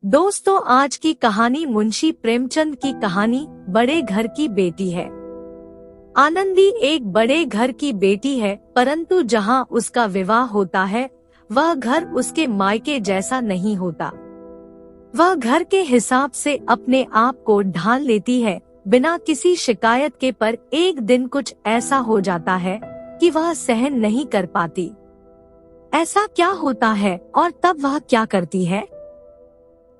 दोस्तों, आज की कहानी मुंशी प्रेमचंद की कहानी बड़े घर की बेटी है। आनंदी एक बड़े घर की बेटी है, परंतु जहां उसका विवाह होता है वह घर उसके मायके जैसा नहीं होता। वह घर के हिसाब से अपने आप को ढाल लेती है बिना किसी शिकायत के, पर एक दिन कुछ ऐसा हो जाता है कि वह सहन नहीं कर पाती। ऐसा क्या होता है और तब वह क्या करती है,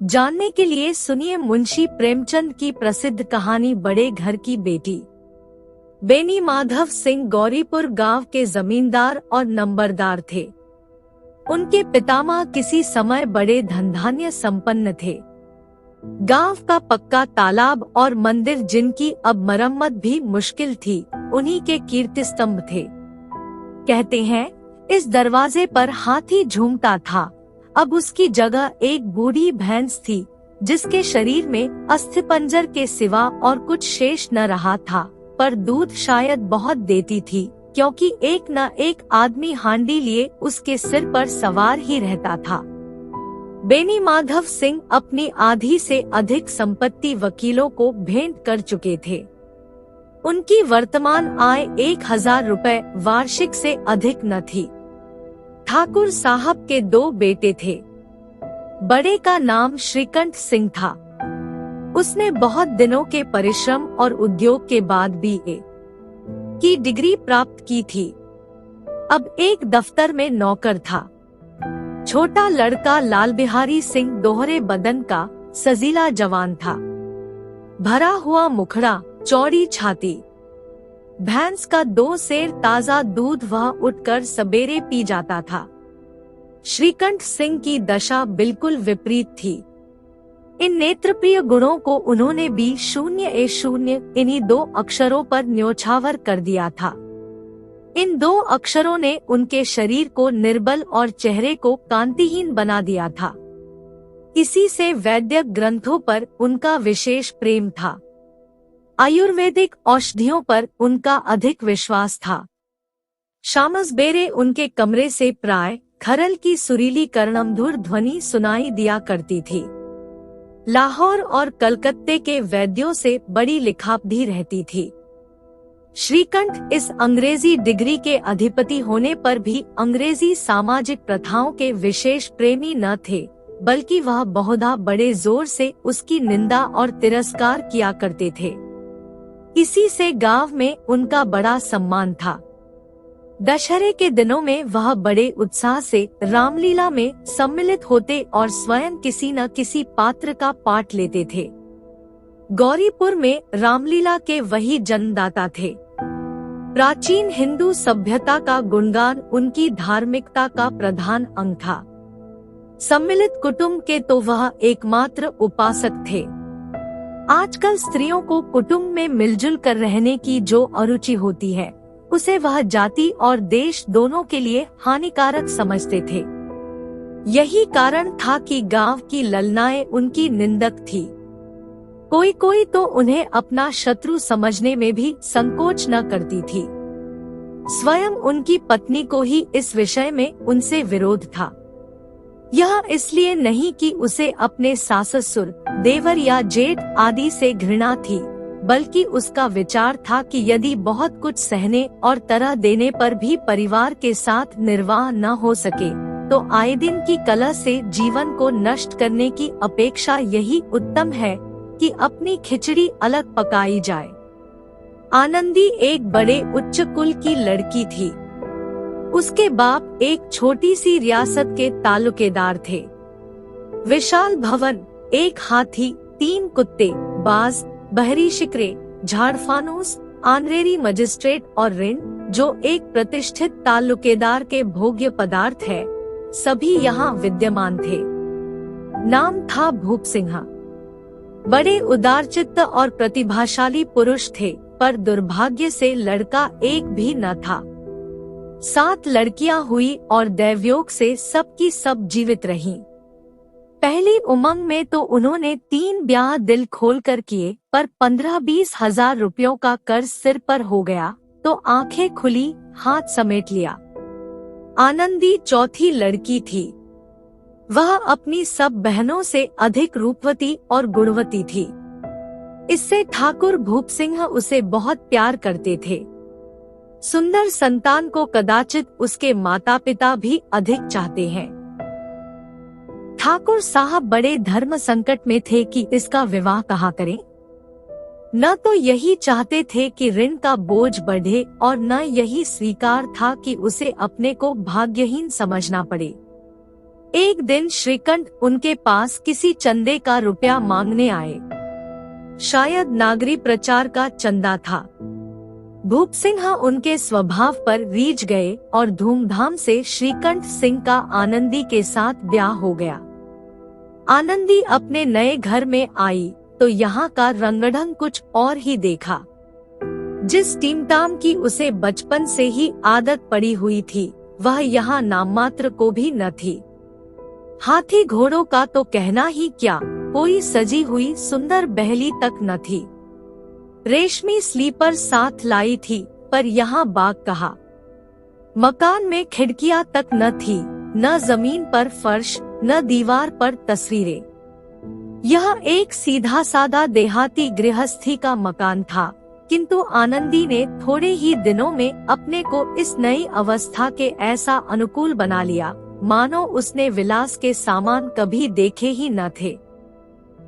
जानने के लिए सुनिए मुंशी प्रेमचंद की प्रसिद्ध कहानी बड़े घर की बेटी। बेनी माधव सिंह गौरीपुर गांव के जमींदार और नंबरदार थे। उनके पितामह किसी समय बड़े धनधान्य संपन्न थे। गांव का पक्का तालाब और मंदिर, जिनकी अब मरम्मत भी मुश्किल थी, उन्हीं के कीर्ति स्तंभ थे। कहते हैं, इस दरवाजे पर हाथी झूमता था। अब उसकी जगह एक बूढ़ी भैंस थी, जिसके शरीर में अस्थिपंजर के सिवा और कुछ शेष न रहा था, पर दूध शायद बहुत देती थी, क्योंकि एक न एक आदमी हांडी लिए उसके सिर पर सवार ही रहता था। बेनी माधव सिंह अपनी आधी से अधिक संपत्ति वकीलों को भेंट कर चुके थे। उनकी वर्तमान आय 1000 रुपए वार्षिक से अधिक न थी। ठाकुर साहब के 2 बेटे थे। बड़े का नाम श्रीकंठ सिंह था। उसने बहुत दिनों के परिश्रम और उद्योग के बाद BA की डिग्री प्राप्त की थी। अब एक दफ्तर में नौकर था। छोटा लड़का लाल बिहारी सिंह दोहरे बदन का सजीला जवान था। भरा हुआ मुखड़ा, चौड़ी छाती। भैंस का 2 सेर ताजा दूध वह उठकर सबेरे पी जाता था। श्रीकंठ सिंह की दशा बिल्कुल विपरीत थी। इन नेत्रप्रिय गुणों को उन्होंने B0A0 इन्हीं 2 अक्षरों पर न्योछावर कर दिया था। इन 2 अक्षरों ने उनके शरीर को निर्बल और चेहरे को कांतिहीन बना दिया था। इसी से वैद्यक ग्रंथों पर उनका विशेष प्रेम था। आयुर्वेदिक औषधियों पर उनका अधिक विश्वास था। शामसबेरे उनके कमरे से प्राय खरल की सुरीली कर्णमधुर ध्वनि सुनाई दिया करती थी। लाहौर और कलकत्ते के वैद्यों से बड़ी लिखापढ़ी रहती थी। श्रीकंठ इस अंग्रेजी डिग्री के अधिपति होने पर भी अंग्रेजी सामाजिक प्रथाओं के विशेष प्रेमी न थे, बल्कि वह बहुधा बड़े जोर से उसकी निंदा और तिरस्कार किया करते थे। इसी से गांव में उनका बड़ा सम्मान था। दशहरे के दिनों में वह बड़े उत्साह से रामलीला में सम्मिलित होते और स्वयं किसी न किसी पात्र का पाठ लेते थे। गौरीपुर में रामलीला के वही जन्मदाता थे। प्राचीन हिंदू सभ्यता का गुणगान उनकी धार्मिकता का प्रधान अंग था। सम्मिलित कुटुंब के तो वह एकमात्र उपासक थे। आजकल स्त्रियों को कुटुंब में मिलजुल कर रहने की जो अरुचि होती है, उसे वह जाति और देश दोनों के लिए हानिकारक समझते थे। यही कारण था कि गांव की ललनाएं उनकी निंदक थी। कोई कोई तो उन्हें अपना शत्रु समझने में भी संकोच न करती थी। स्वयं उनकी पत्नी को ही इस विषय में उनसे विरोध था। यह इसलिए नहीं कि उसे अपने सास-ससुर, देवर या जेठ आदि से घृणा थी, बल्कि उसका विचार था कि यदि बहुत कुछ सहने और तरह देने पर भी परिवार के साथ निर्वाह न हो सके, तो आए दिन की कलह से जीवन को नष्ट करने की अपेक्षा यही उत्तम है कि अपनी खिचड़ी अलग पकाई जाए। आनंदी एक बड़े उच्च कुल की लड़की थी। उसके बाप एक छोटी सी रियासत के तालुकेदार थे। विशाल भवन, एक हाथी, 3 कुत्ते, बाज, बहरी शिकरे, झाड़फानूस, आनरेरी मजिस्ट्रेट और ऋण, जो एक प्रतिष्ठित तालुकेदार के भोग्य पदार्थ है, सभी यहाँ विद्यमान थे। नाम था भूप सिंह। बड़े उदारचित्त और प्रतिभाशाली पुरुष थे, पर दुर्भाग्य से लड़का एक भी न था। 7 लड़कियां हुई और दैवयोग से सबकी सब जीवित रहीं। पहली उमंग में तो उन्होंने 3 ब्याह दिल खोलकर किए, पर 15-20 हजार रुपयों का कर्ज सिर पर हो गया तो आंखें खुली, हाथ समेट लिया। आनंदी चौथी लड़की थी। वह अपनी सब बहनों से अधिक रूपवती और गुणवती थी। इससे ठाकुर भूप सिंह उसे बहुत प्यार करते थे। सुंदर संतान को कदाचित उसके माता पिता भी अधिक चाहते हैं। ठाकुर साहब बड़े धर्म संकट में थे कि इसका विवाह कहाँ करें। न तो यही चाहते थे कि ऋण का बोझ बढ़े और न यही स्वीकार था कि उसे अपने को भाग्यहीन समझना पड़े। एक दिन श्रीकंठ उनके पास किसी चंदे का रुपया मांगने आए। शायद नागरी प्रचार का चंदा था। भूप सिंह उनके स्वभाव पर रीझ गए और धूमधाम से श्रीकंठ सिंह का आनंदी के साथ ब्याह हो गया। आनंदी अपने नए घर में आई तो यहाँ का रंगढंग कुछ और ही देखा। जिस टीमटाम की उसे बचपन से ही आदत पड़ी हुई थी, वह यहाँ नाममात्र को भी न थी। हाथी घोड़ों का तो कहना ही क्या, कोई सजी हुई सुंदर बहली तक न थी। रेशमी स्लीपर साथ लाई थी, पर यहाँ बाग कहा। मकान में खिड़कियां तक न थी, न जमीन पर फर्श, न दीवार पर तस्वीरें। यह एक सीधा सादा देहाती गृहस्थी का मकान था, किंतु आनंदी ने थोड़े ही दिनों में अपने को इस नई अवस्था के ऐसा अनुकूल बना लिया, मानो उसने विलास के सामान कभी देखे ही न थे।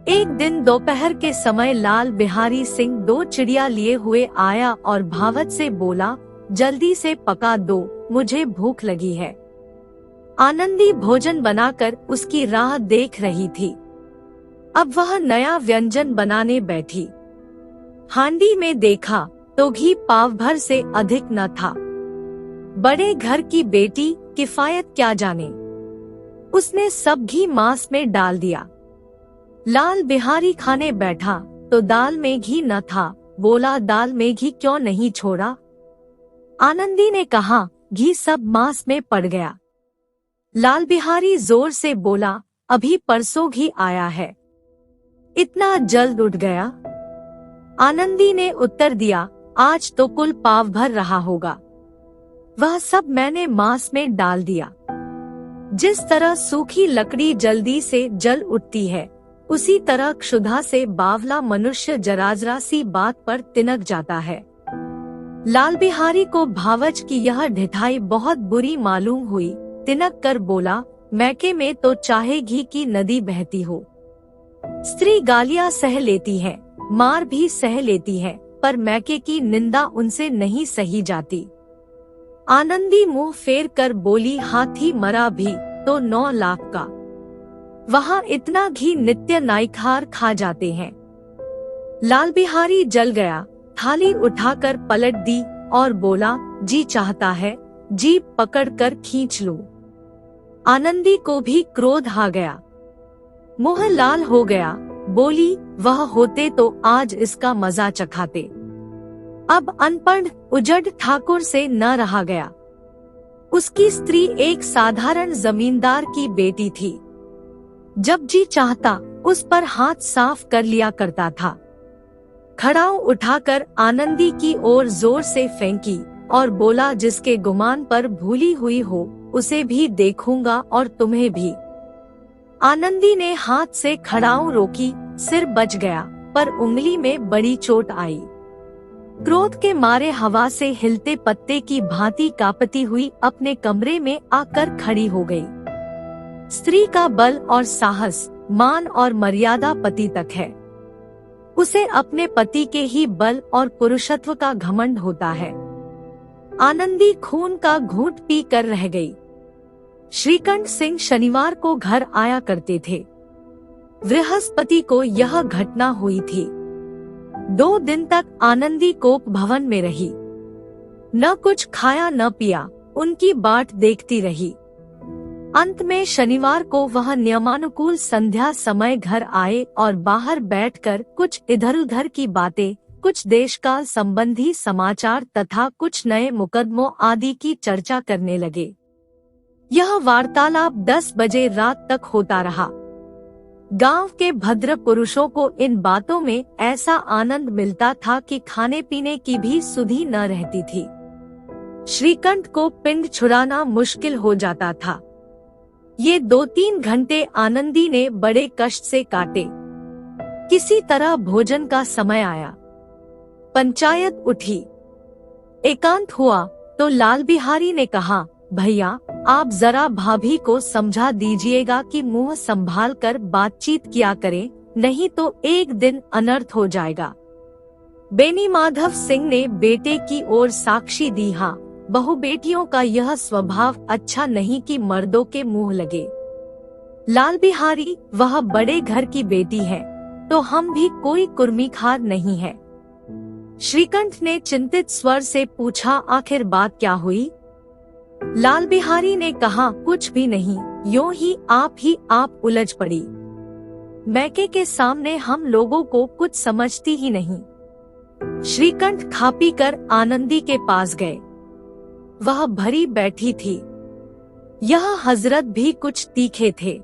एक दिन दोपहर के समय लाल बिहारी सिंह 2 चिड़िया लिए हुए आया और भावत से बोला, जल्दी से पका दो, मुझे भूख लगी है। आनंदी भोजन बनाकर उसकी राह देख रही थी। अब वह नया व्यंजन बनाने बैठी। हांडी में देखा तो घी पाव भर से अधिक न था। बड़े घर की बेटी किफायत क्या जाने, उसने सब घी मांस में डाल दिया। लाल बिहारी खाने बैठा तो दाल में घी न था, बोला दाल में घी क्यों नहीं छोड़ा। आनंदी ने कहा, घी सब मांस में पड़ गया। लाल बिहारी जोर से बोला, अभी परसों घी आया है, इतना जल्द उठ गया। आनंदी ने उत्तर दिया, आज तो कुल पाव भर रहा होगा, वह सब मैंने मांस में डाल दिया। जिस तरह सूखी लकड़ी जल्दी से जल उठती है, उसी तरह क्षुधा से बावला मनुष्य जराजरा सी बात पर तिनक जाता है। लाल बिहारी को भावच की यह ढिठाई बहुत बुरी मालूम हुई। तिनक कर बोला, मैके में तो चाहे घी की नदी बहती हो। स्त्री गालियां सह लेती है, मार भी सह लेती है, पर मैके की निंदा उनसे नहीं सही जाती। आनंदी मुंह फेर कर बोली, हाथी मरा भी तो 9 लाख का, वहाँ इतना घी नित्य नाइखार खा जाते हैं। लाल बिहारी जल गया, थाली उठाकर पलट दी और बोला, जी चाहता है जीभ पकड़कर खींच लूं। आनंदी को भी क्रोध आ गया, मुंह लाल हो गया, बोली, वह होते तो आज इसका मजा चखाते। अब अनपढ़ उजड़ ठाकुर से न रहा गया। उसकी स्त्री एक साधारण जमींदार की बेटी थी। जब जी चाहता उस पर हाथ साफ कर लिया करता था। खड़ाऊ उठाकर आनंदी की ओर जोर से फेंकी और बोला, जिसके गुमान पर भूली हुई हो उसे भी देखूंगा और तुम्हें भी। आनंदी ने हाथ से खड़ाऊ रोकी, सिर बच गया, पर उंगली में बड़ी चोट आई। क्रोध के मारे हवा से हिलते पत्ते की भांति कांपती हुई अपने कमरे में आकर खड़ी हो गई। स्त्री का बल और साहस, मान और मर्यादा पति तक है। उसे अपने पति के ही बल और पुरुषत्व का घमंड होता है। आनंदी खून का घूंट पी कर रह गई। श्रीकंठ सिंह शनिवार को घर आया करते थे। बृहस्पति को यह घटना हुई थी। 2 दिन तक आनंदी कोप भवन में रही। न कुछ खाया न पिया, उनकी बाट देखती रही। अंत में शनिवार को वह नियमानुकूल संध्या समय घर आए और बाहर बैठकर कुछ इधर उधर की बातें, कुछ देशकाल संबंधी समाचार तथा कुछ नए मुकदमों आदि की चर्चा करने लगे। यह वार्तालाप 10 बजे रात तक होता रहा। गांव के भद्र पुरुषों को इन बातों में ऐसा आनंद मिलता था कि खाने पीने की भी सुधि न रहती थी। श्रीकंठ को पिंड छुड़ाना मुश्किल हो जाता था। ये 2-3 घंटे आनंदी ने बड़े कष्ट से काटे। किसी तरह भोजन का समय आया। पंचायत उठी। एकांत हुआ तो लाल बिहारी ने कहा, भैया आप जरा भाभी को समझा दीजिएगा कि मुंह संभाल कर बातचीत किया करें, नहीं तो एक दिन अनर्थ हो जाएगा। बेनी माधव सिंह ने बेटे की ओर साक्षी दी, हाँ, बहु बेटियों का यह स्वभाव अच्छा नहीं कि मर्दों के मुंह लगे। लाल बिहारी, वह बड़े घर की बेटी है तो हम भी कोई कुर्मीखार नहीं है। श्रीकंठ ने चिंतित स्वर से पूछा, आखिर बात क्या हुई? लाल बिहारी ने कहा, कुछ भी नहीं, यूं ही आप उलझ पड़ी। मैके के सामने हम लोगों को कुछ समझती ही नहीं। श्रीकंठ खा पी कर आनंदी के पास गए। वह भरी बैठी थी। यह हजरत भी कुछ तीखे थे।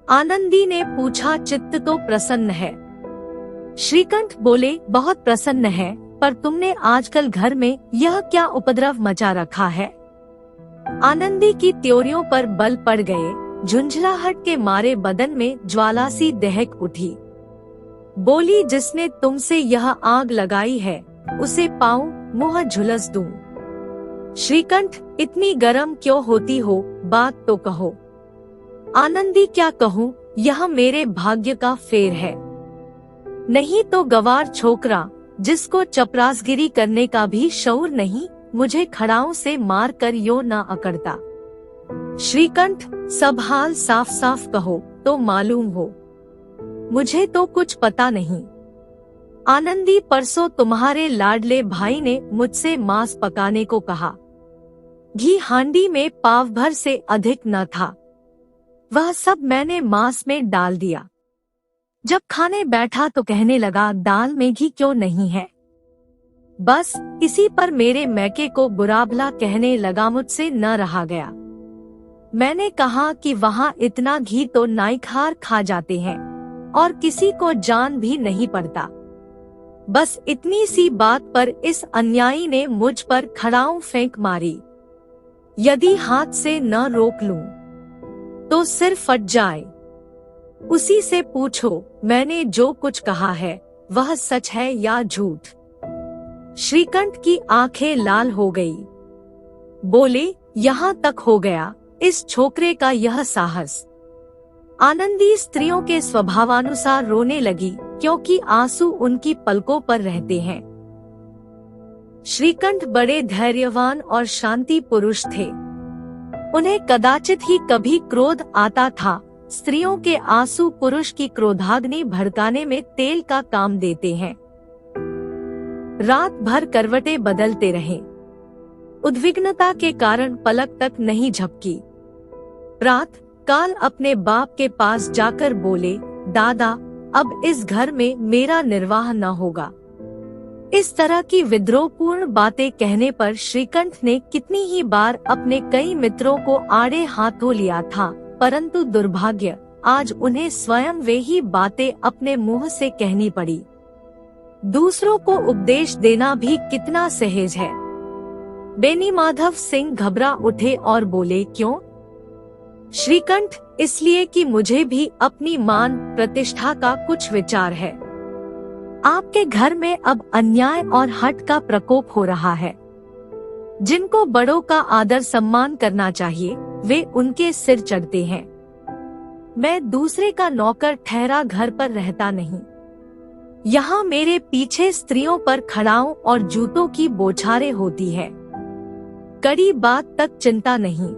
आनंदी ने पूछा, चित्त तो प्रसन्न है? श्रीकंठ बोले, बहुत प्रसन्न है, पर तुमने आजकल घर में यह क्या उपद्रव मचा रखा है? आनंदी की त्योरियों पर बल पड़ गए। झुंझलाहट के मारे बदन में ज्वाला सी दहक उठी। बोली, जिसने तुमसे यह आग लगाई है उसे पाऊं मुंह झुलस दूं। श्रीकंठ, इतनी गरम क्यों होती हो, बात तो कहो। आनंदी, क्या कहूँ, यह मेरे भाग्य का फेर है। नहीं तो गवार छोकरा जिसको चपरासगिरी करने का भी शऊर नहीं, मुझे खड़ाओं से मार कर यो न अकड़ता। श्रीकंठ, सब हाल साफ साफ कहो तो मालूम हो। मुझे तो कुछ पता नहीं। आनंदी, परसों तुम्हारे लाडले भाई ने मुझसे मांस पकाने को कहा। घी हांडी में पाव भर से अधिक न था। वह सब मैंने मांस में डाल दिया। जब खाने बैठा तो कहने लगा, दाल में घी क्यों नहीं है? बस इसी पर मेरे मैके को बुरा भला कहने लगा। मुझसे न रहा गया। मैंने कहा कि वहाँ इतना घी तो नाइखार खा जाते हैं और किसी को जान भी नहीं पड़ता। बस इतनी सी बात पर इस अन्यायी ने मुझ पर खड़ाऊं फेंक मारी। यदि हाथ से न रोक लूं तो सिर फट जाए। उसी से पूछो मैंने जो कुछ कहा है वह सच है या झूठ। श्रीकंठ की आंखें लाल हो गई। बोले, यहाँ तक हो गया इस छोकरे का यह साहस। आनंदी स्त्रियों के स्वभावानुसार रोने लगी, क्योंकि आंसू उनकी पलकों पर रहते हैं। श्रीकंठ बड़े धैर्यवान और शांति पुरुष थे। उन्हें कदाचित ही कभी क्रोध आता था। स्त्रियों के आंसू पुरुष की क्रोधाग्नि भड़काने में तेल का काम देते हैं। रात भर करवटें बदलते रहे। उद्विग्नता के कारण पलक तक नहीं झपकी। रात काल अपने बाप के पास जाकर बोले, दादा अब इस घर में मेरा निर्वाह न होगा। इस तरह की विद्रोहपूर्ण बातें कहने पर श्रीकंठ ने कितनी ही बार अपने कई मित्रों को आड़े हाथों लिया था, परंतु दुर्भाग्य आज उन्हें स्वयं वे ही बातें अपने मुंह से कहनी पड़ी। दूसरों को उपदेश देना भी कितना सहज है। बेनी माधव सिंह घबरा उठे और बोले, क्यों? श्रीकंठ, इसलिए कि मुझे भी अपनी मान प्रतिष्ठा का कुछ विचार है। आपके घर में अब अन्याय और हठ का प्रकोप हो रहा है। जिनको बड़ों का आदर सम्मान करना चाहिए वे उनके सिर चढ़ते हैं। मैं दूसरे का नौकर ठहरा घर पर रहता नहीं। यहाँ मेरे पीछे स्त्रियों पर खड़ाओं और जूतों की बौछारें होती है। कड़ी बात तक चिंता नहीं।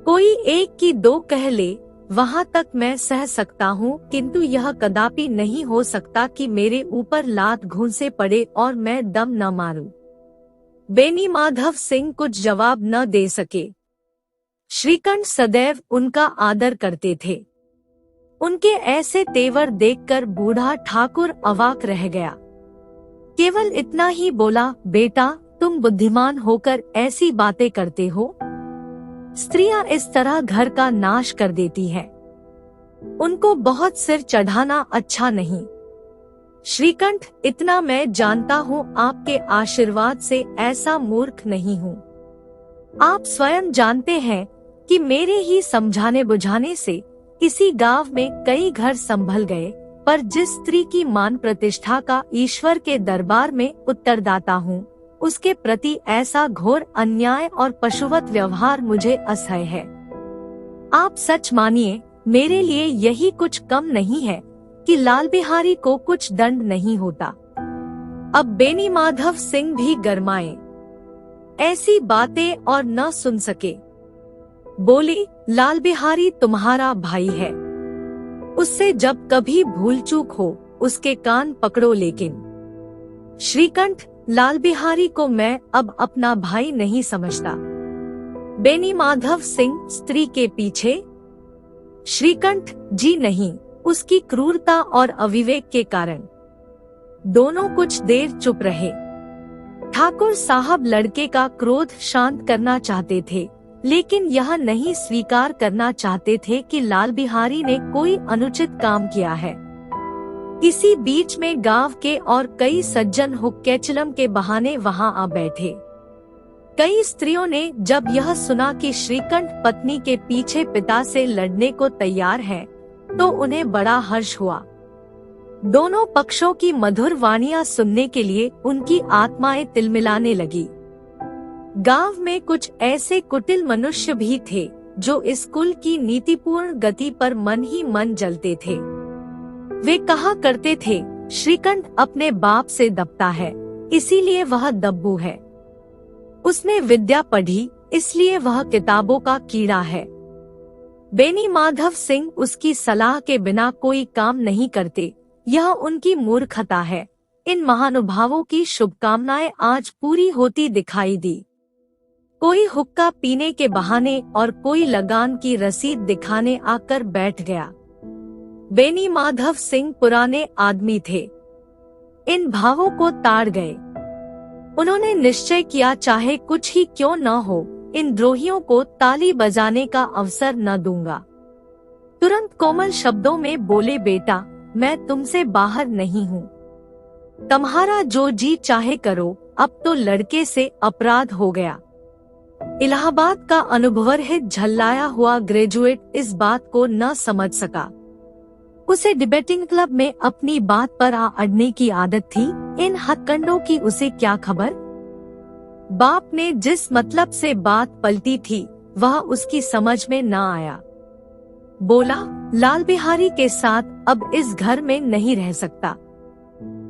कोई एक की दो कह ले, वहाँ तक मैं सह सकता हूँ, किंतु यह कदापि नहीं हो सकता कि मेरे ऊपर लात घूंसे पड़े और मैं दम न मारूं। बेनी माधव सिंह कुछ जवाब न दे सके। श्रीकंठ सदैव उनका आदर करते थे। उनके ऐसे तेवर देखकर बूढ़ा ठाकुर अवाक रह गया। केवल इतना ही बोला, बेटा तुम बुद्धिमान होकर ऐसी बातें करते हो? स्त्रियां इस तरह घर का नाश कर देती हैं। उनको बहुत सिर चढ़ाना अच्छा नहीं। श्रीकंठ, इतना मैं जानता हूँ, आपके आशीर्वाद से ऐसा मूर्ख नहीं हूँ। आप स्वयं जानते हैं कि मेरे ही समझाने बुझाने से इसी गांव में कई घर संभल गए, पर जिस स्त्री की मान प्रतिष्ठा का ईश्वर के दरबार में उत्तरदाता हूँ, उसके प्रति ऐसा घोर अन्याय और पशुवत व्यवहार मुझे असह्य है। आप सच मानिए, मेरे लिए यही कुछ कम नहीं है कि लाल बिहारी को कुछ दंड नहीं होता। अब बेनी माधव सिंह भी गरमाए, ऐसी बातें और न सुन सके। बोली, लाल बिहारी तुम्हारा भाई है, उससे जब कभी भूल चूक हो उसके कान पकड़ो। लेकिन श्रीकंठ, लाल बिहारी को मैं अब अपना भाई नहीं समझता। बेनी माधव सिंह स्त्री के पीछे। श्रीकंठ, जी नहीं, उसकी क्रूरता और अविवेक के कारण। दोनों कुछ देर चुप रहे। ठाकुर साहब लड़के का क्रोध शांत करना चाहते थे, लेकिन यह नहीं स्वीकार करना चाहते थे कि लाल बिहारी ने कोई अनुचित काम किया है। इसी बीच में गांव के और कई सज्जन हुक्केचलम के बहाने वहां आ बैठे। कई स्त्रियों ने जब यह सुना कि श्रीकंठ पत्नी के पीछे पिता से लड़ने को तैयार है, तो उन्हें बड़ा हर्ष हुआ। दोनों पक्षों की मधुर वाणियां सुनने के लिए उनकी आत्माएं तिलमिलाने लगी। गांव में कुछ ऐसे कुटिल मनुष्य भी थे जो इस कुल की नीतिपूर्ण गति पर मन ही मन जलते थे। वे कहा करते थे, श्रीकंठ अपने बाप से दबता है, इसीलिए वह दब्बू है। उसने विद्या पढ़ी, इसलिए वह किताबों का कीड़ा है। बेनी माधव सिंह उसकी सलाह के बिना कोई काम नहीं करते, यह उनकी मूर्खता है। इन महानुभावों की शुभकामनाएं आज पूरी होती दिखाई दी। कोई हुक्का पीने के बहाने और कोई लगान की रसीद दिखाने आकर बैठ गया। बेनी माधव सिंह पुराने आदमी थे, इन भावों को ताड़ गए। उन्होंने निश्चय किया, चाहे कुछ ही क्यों न हो, इन द्रोहियों को ताली बजाने का अवसर न दूंगा। तुरंत कोमल शब्दों में बोले, बेटा, मैं तुमसे बाहर नहीं हूँ, तुम्हारा जो जी चाहे करो। अब तो लड़के से अपराध हो गया। इलाहाबाद का अनुभवरहित झल्लाया हुआ ग्रेजुएट इस बात को न समझ सका। उसे डिबेटिंग क्लब में अपनी बात पर अड़ने की आदत थी, इन हथकंडों की उसे क्या खबर। बाप ने जिस मतलब से बात पलटी थी वह उसकी समझ में न आया। बोला, लाल बिहारी के साथ अब इस घर में नहीं रह सकता।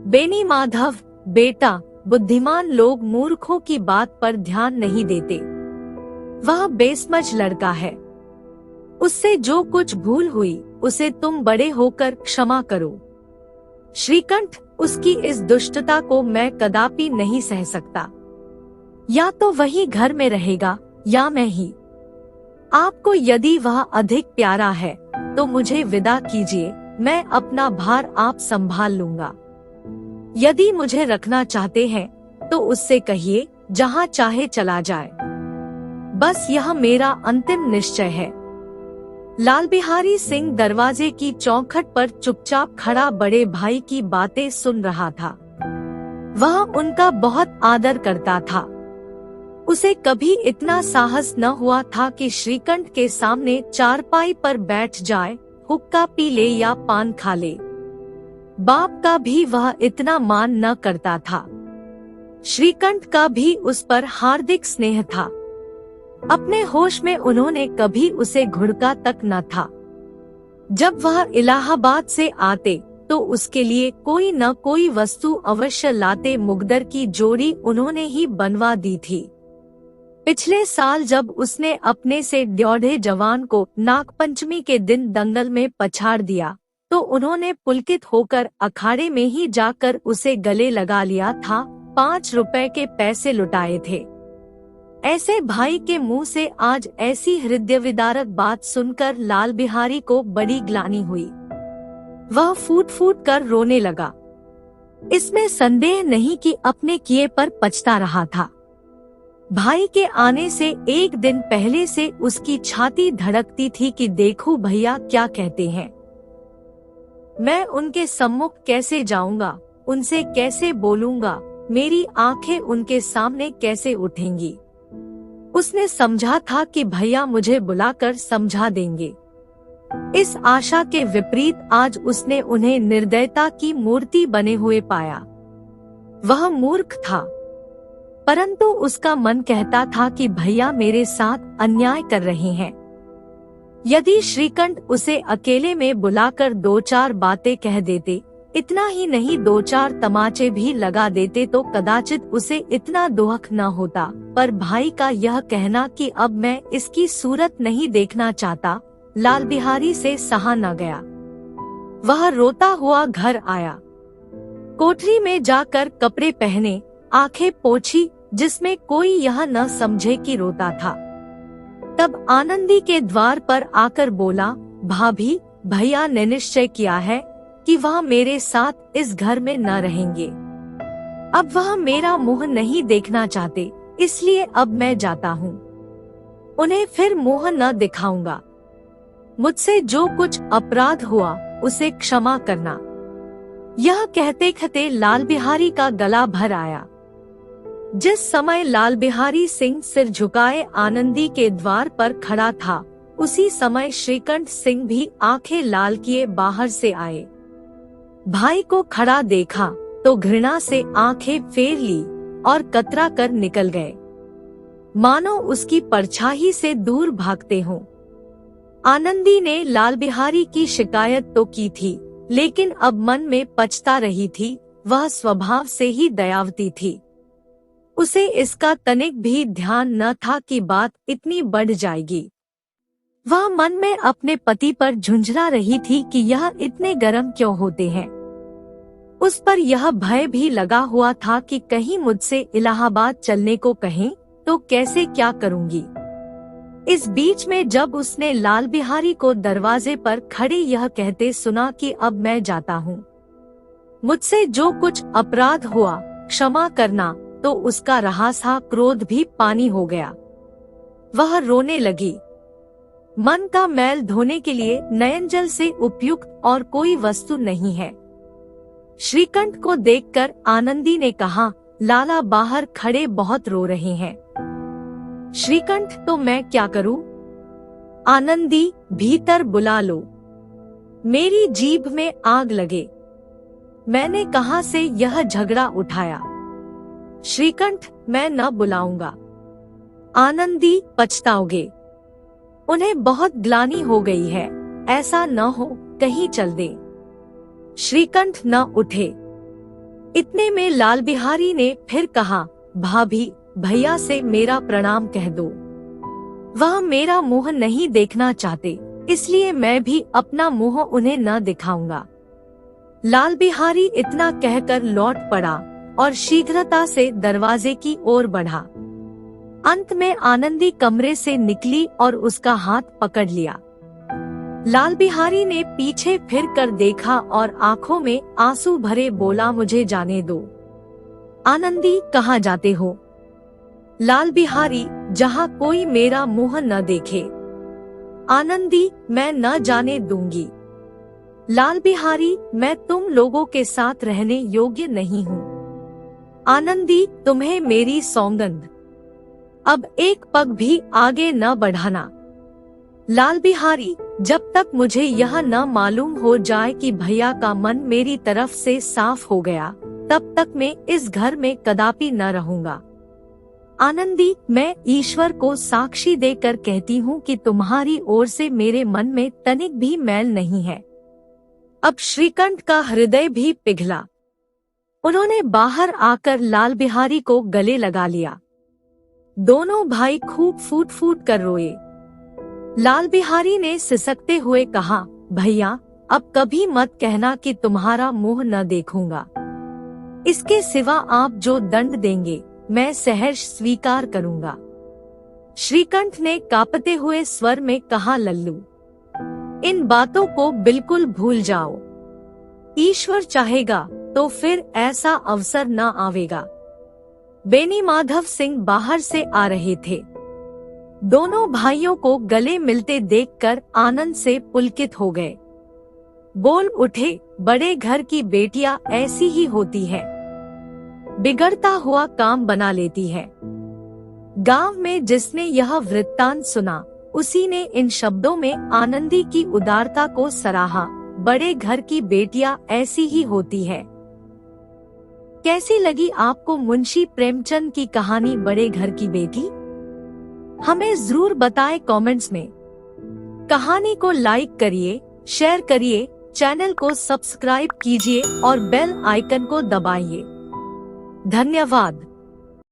बेनी माधव, बेटा, बुद्धिमान लोग मूर्खों की बात पर ध्यान नहीं देते। वह बेसमझ लड़का है, उससे जो कुछ भूल हुई उसे तुम बड़े होकर क्षमा करो। श्रीकंठ, उसकी इस दुष्टता को मैं कदापि नहीं सह सकता। या तो वही घर में रहेगा या मैं ही। आपको यदि वह अधिक प्यारा है तो मुझे विदा कीजिए, मैं अपना भार आप संभाल लूंगा। यदि मुझे रखना चाहते हैं तो उससे कहिए जहाँ चाहे चला जाए। बस यह मेरा अंतिम निश्चय है। लाल बिहारी सिंह दरवाजे की चौखट पर चुपचाप खड़ा बड़े भाई की बातें सुन रहा था। वह उनका बहुत आदर करता था। उसे कभी इतना साहस न हुआ था कि श्रीकंठ के सामने चारपाई पर बैठ जाए, हुक्का पी ले या पान खा ले। बाप का भी वह इतना मान न करता था। श्रीकंठ का भी उस पर हार्दिक स्नेह था। अपने होश में उन्होंने कभी उसे घुड़का तक न था। जब वह इलाहाबाद से आते तो उसके लिए कोई न कोई वस्तु अवश्य लाते। मुगदर की जोड़ी उन्होंने ही बनवा दी थी। पिछले साल जब उसने अपने से ड्योढ़े जवान को नागपंचमी के दिन दंगल में पछाड़ दिया तो उन्होंने पुलकित होकर अखाड़े में ही जाकर उसे गले लगा लिया था। 5 रुपए के पैसे लुटाए थे। ऐसे भाई के मुंह से आज ऐसी हृदय विदारक बात सुनकर लाल बिहारी को बड़ी ग्लानि हुई। वह फूट फूट कर रोने लगा। इसमें संदेह नहीं कि अपने किए पर पछता रहा था। भाई के आने से एक दिन पहले से उसकी छाती धड़कती थी कि देखूं भैया क्या कहते हैं। मैं उनके सम्मुख कैसे जाऊंगा, उनसे कैसे बोलूंगा, मेरी आंखें उनके सामने कैसे उठेंगी। उसने समझा था कि भैया मुझे बुलाकर समझा देंगे। इस आशा के विपरीत आज उसने उन्हें निर्दयता की मूर्ति बने हुए पाया। वह मूर्ख था, परंतु उसका मन कहता था कि भैया मेरे साथ अन्याय कर रहे हैं। यदि श्रीकंठ उसे अकेले में बुलाकर 2-4 बातें कह देते, इतना ही नहीं 2-4 तमाचे भी लगा देते तो कदाचित उसे इतना दुख न होता। पर भाई का यह कहना कि अब मैं इसकी सूरत नहीं देखना चाहता, लाल बिहारी से सहा न गया। वह रोता हुआ घर आया। कोठरी में जाकर कपड़े पहने, आंखें पोंछी, जिसमें कोई यह न समझे कि रोता था। तब आनंदी के द्वार पर आकर बोला, भाभी, भैया ने निश्चय किया है कि वह मेरे साथ इस घर में न रहेंगे। अब वह मेरा मुंह नहीं देखना चाहते, इसलिए अब मैं जाता हूँ। उन्हें फिर मुंह न दिखाऊंगा। मुझसे जो कुछ अपराध हुआ उसे क्षमा करना। यह कहते कहते लाल बिहारी का गला भर आया। जिस समय लाल बिहारी सिंह सिर झुकाए आनंदी के द्वार पर खड़ा था, उसी समय श्रीकंठ सिंह भी आंखें लाल किए बाहर से आए। भाई को खड़ा देखा तो घृणा से आंखें फेर ली और कतरा कर निकल गए, मानो उसकी परछाई से दूर भागते हों। आनंदी ने लाल बिहारी की शिकायत तो की थी, लेकिन अब मन में पछता रही थी। वह स्वभाव से ही दयावती थी। उसे इसका तनिक भी ध्यान न था कि बात इतनी बढ़ जाएगी। वह मन में अपने पति पर झुंझला रही थी कि यह इतने गर्म क्यों होते हैं। उस पर यह भय भी लगा हुआ था कि कहीं मुझसे इलाहाबाद चलने को कहें तो कैसे क्या करूंगी। इस बीच में जब उसने लाल बिहारी को दरवाजे पर खड़े यह कहते सुना कि अब मैं जाता हूँ, मुझसे जो कुछ अपराध हुआ क्षमा करना, तो उसका रहा सा क्रोध भी पानी हो गया। वह रोने लगी। मन का मैल धोने के लिए नयन जल से उपयुक्त और कोई वस्तु नहीं है। श्रीकंठ को देखकर आनंदी ने कहा, लाला बाहर खड़े बहुत रो रहे हैं। श्रीकंठ, तो मैं क्या करूं? आनंदी, भीतर बुला लो, मेरी जीभ में आग लगे। मैंने कहां से यह झगड़ा उठाया? श्रीकंठ, मैं न बुलाऊंगा। आनंदी, पछताओगे। उन्हें बहुत ग्लानि हो गई है, ऐसा न हो कहीं चल दे। श्रीकंठ न उठे। इतने में लाल बिहारी ने फिर कहा, भाभी, भैया से मेरा प्रणाम कह दो। वह मेरा मुंह नहीं देखना चाहते, इसलिए मैं भी अपना मुंह उन्हें न दिखाऊंगा। लाल बिहारी इतना कहकर लौट पड़ा और शीघ्रता से दरवाजे की ओर बढ़ा। अंत में आनंदी कमरे से निकली और उसका हाथ पकड़ लिया। लाल बिहारी ने पीछे फिर कर देखा और आंखों में आंसू भरे बोला, मुझे जाने दो। आनंदी, कहाँ जाते हो? लाल बिहारी, जहाँ कोई मेरा मुंह न देखे। आनंदी, मैं न जाने दूंगी। लाल बिहारी, मैं तुम लोगों के साथ रहने योग्य नहीं हूँ। आनंदी, तुम्हें मेरी सौगंध, अब एक पग भी आगे न बढ़ाना। लाल बिहारी, जब तक मुझे यह न मालूम हो जाए कि भैया का मन मेरी तरफ से साफ हो गया, तब तक मैं इस घर में कदापि न रहूंगा। आनंदी, मैं ईश्वर को साक्षी देकर कहती हूँ कि तुम्हारी ओर से मेरे मन में तनिक भी मैल नहीं है। अब श्रीकंठ का हृदय भी पिघला। उन्होंने बाहर आकर लाल बिहारी को गले लगा लिया। दोनों भाई खूब फूट फूट कर रोए। लाल बिहारी ने सिसकते हुए कहा, भैया, अब कभी मत कहना कि तुम्हारा मुंह न देखूंगा। इसके सिवा आप जो दंड देंगे मैं सहर्ष स्वीकार करूंगा। श्रीकंठ ने कांपते हुए स्वर में कहा, लल्लू, इन बातों को बिल्कुल भूल जाओ। ईश्वर चाहेगा तो फिर ऐसा अवसर न आवेगा। बेनी माधव सिंह बाहर से आ रहे थे। दोनों भाइयों को गले मिलते देखकर आनंद से पुलकित हो गए। बोल उठे, बड़े घर की बेटियां ऐसी ही होती है, बिगड़ता हुआ काम बना लेती है। गांव में जिसने यह वृत्तांत सुना, उसी ने इन शब्दों में आनंदी की उदारता को सराहा। बड़े घर की बेटियां ऐसी ही होती है। कैसी लगी आपको मुंशी प्रेमचंद की कहानी बड़े घर की बेटी? हमें जरूर बताएं कमेंट्स में। कहानी को लाइक करिए, शेयर करिए, चैनल को सब्सक्राइब कीजिए और बेल आइकन को दबाइए। धन्यवाद।